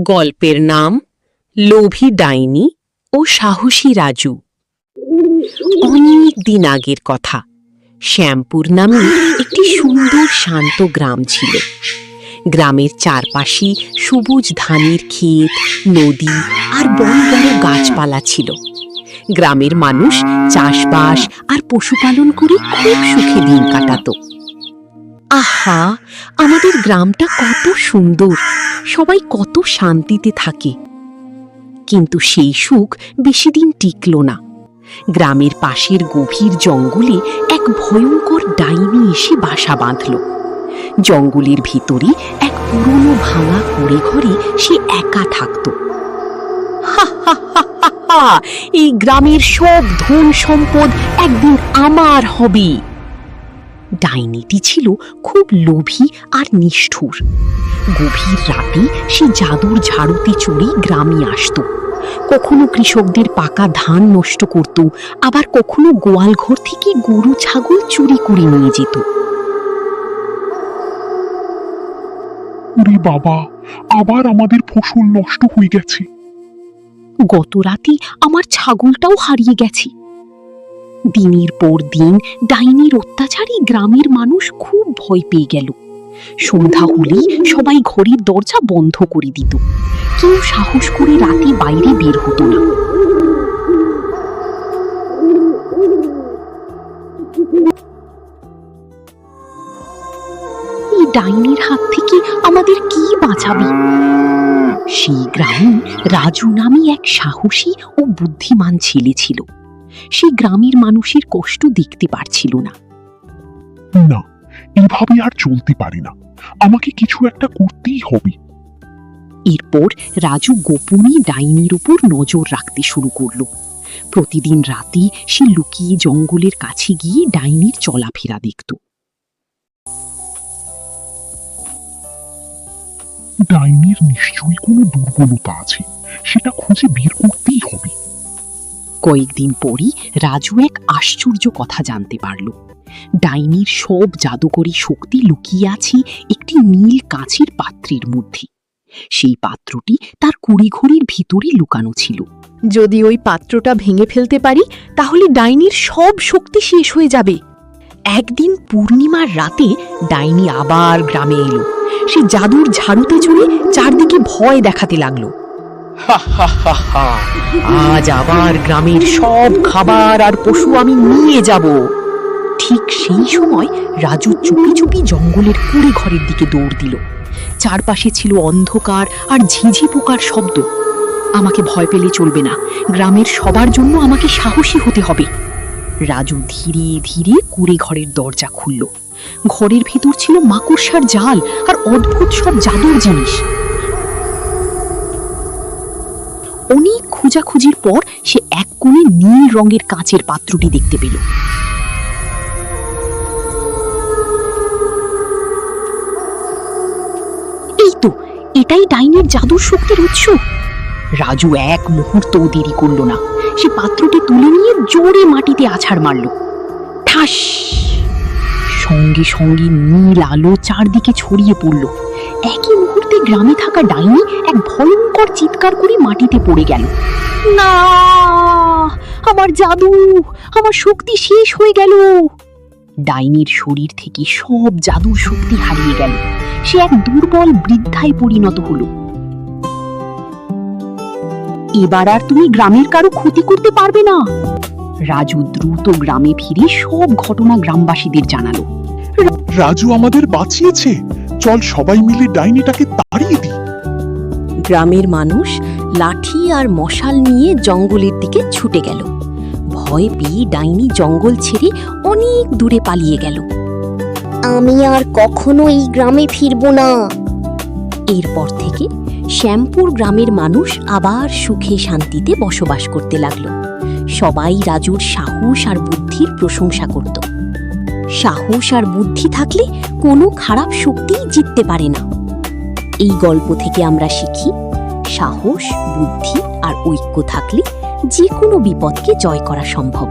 গল্পের নাম লোভী ডাইনি ও সাহসী রাজু। অনেক দিন আগের কথা। শ্যামপুর নামে একটি সুন্দর শান্ত গ্রাম ছিল। গ্রামের চারপাশে সবুজ ধানের ক্ষেত, নদী আর বড় বড় গাছপালা ছিল। গ্রামের মানুষ চাষবাস আর পশুপালন করে খুব সুখে দিন কাটাতো। আহা, আমাদের গ্রামটা কত সুন্দর, সবাই কত শান্তিতে থাকে। কিন্তু সেই সুখ বেশি দিন টিকল না। গ্রামের পাশের গভীর জঙ্গলে এক ভয়ঙ্কর ডাইনি এসে বাসা বাঁধল। জঙ্গলের ভিতরে এক পুরনো ভাঙা কুঁড়ে ঘরে সে একা থাকত। এই গ্রামের সব ধন সম্পদ একদিন আমার হবে। ডাইনিটি ছিল খুব লোভী আর নিষ্ঠুর। গভীর রাতে সে জাদুর ঝাড়ুতে চড়ে গ্রামে আসত। কখনো কৃষকদের পাকা ধান নষ্ট করত, আবার কখনো গোয়াল ঘর থেকে গরু ছাগল চুরি করে নিয়ে যেত। ওরে বাবা, আবার আমাদের ফসল নষ্ট হয়ে গেছে। গত রাতে আমার ছাগলটাও হারিয়ে গেছে। দিনের পর দিন ডাইনির অত্যাচারে গ্রামের মানুষ খুব ভয় পেয়ে গেল। সন্ধ্যা হলেই সবাই ঘরের দরজা বন্ধ করে দিত। কেউ সাহস করে রাতে বাইরে বের হতো না। এই ডাইনির হাত থেকে আমাদের কি বাঁচাবে? সেই গ্রামে রাজু নামে এক সাহসী ও বুদ্ধিমান ছেলে ছিল। সে গ্রামের মানুষের কষ্ট দেখতে পারছিল না। না, এভাবে আর চলতে পারে না, আমাকে কিছু একটা করতেই হবে। এরপর রাজু গোপনে ডাইনির উপর নজর রাখতে শুরু করলো। প্রতিদিন রাতে সে লুকিয়ে জঙ্গলের কাছে গিয়ে ডাইনির চলাফেরা দেখত। ডাইনির নিশ্চয়ই কোনো দুর্বলতা আছে, সেটা খুঁজে বের করতেই হবে। কয়েকদিন পরই রাজু এক আশ্চর্য কথা জানতে পারল। ডাইনির সব জাদুকরী শক্তি লুকিয়ে আছে একটি নীল কাঁচের পাত্রের মধ্যে। সেই পাত্রটি তার কুড়িঘড়ির ভিতরে লুকানো ছিল। যদি ওই পাত্রটা ভেঙে ফেলতে পারি, তাহলে ডাইনির সব শক্তি শেষ হয়ে যাবে। একদিন পূর্ণিমার রাতে ডাইনি আবার গ্রামে এলো। সে জাদুর ঝাড়ুতে চড়ে চারদিকে ভয় দেখাতে লাগলো। আজ আবার গ্রামের সব খাবার আর পশু আমি নিয়ে যাব। ঠিক সেই সময় রাজু চুপি চুপি জঙ্গলের কুঁড়ে ঘরের দিকে দৌড় দিল। চারপাশে ছিল অন্ধকার আর ঝিঝি পোকার শব্দ। আমাকে ভয় পেলে চলবে না, গ্রামের সবার জন্য আমাকে সাহসী হতে হবে। রাজু ধীরে ধীরে কুঁড়ে ঘরের দরজা খুলল। ঘরের ভেতর ছিল মাকড়সার জাল আর অদ্ভুত সব জাদুর জিনিস। অনেক খোঁজাখুঁজির পর সে এক কোণে নীল রঙের কাঁচের পাত্রটি দেখতে পেল। এই তো, এটাই ডাইনির জাদুর শক্তির উৎস। রাজু এক মুহূর্তও দেরি করল না। সে পাত্রটি তুলে নিয়ে জোরে মাটিতে আছাড় মারল। ঠাস! সঙ্গে সঙ্গে নীল আলো চারদিকে ছড়িয়ে পড়ল। একই মুহূর্তে গ্রামে থাকা ডাইনি এক ভয়ঙ্কর চিৎকার করে মাটিতে পড়ে গেল। না, আমার জাদু, আমার শক্তি শেষ হয়ে গেল। ডাইনির শরীর থেকে সব জাদুর শক্তি হারিয়ে গেল। সে এক দুর্বল বৃদ্ধায় পরিণত হলো। এবার আর তুমি গ্রামের কারো ক্ষতি করতে পারবে না। রাজু দ্রুত গ্রামে ফিরে সব ঘটনা গ্রামবাসীদের জানালো। রাজু আমাদের বাঁচিয়েছে, চল সবাই মিলে ডাইনিটাকে তাড়িয়ে দিই। গ্রামের মানুষ লাঠি আর মশাল নিয়ে জঙ্গলের দিকে ছুটে গেল। ভয় পেয়ে ডাইনি জঙ্গল ছেড়ে অনেক দূরে পালিয়ে গেল। আমি আর কখনো এই গ্রামে ফিরবো না। এরপর থেকে শ্যামপুর গ্রামের মানুষ আবার সুখে শান্তিতে বসবাস করতে লাগলো। সবাই রাজুর সাহস আর বুদ্ধির প্রশংসা করত। সাহস আর বুদ্ধি থাকলে কোনো খারাপ শক্তিই জিততে পারে না। এই গল্প থেকে আমরা শিখি, সাহস, বুদ্ধি আর ঐক্য থাকলে যে কোনো বিপদকে জয় করা সম্ভব।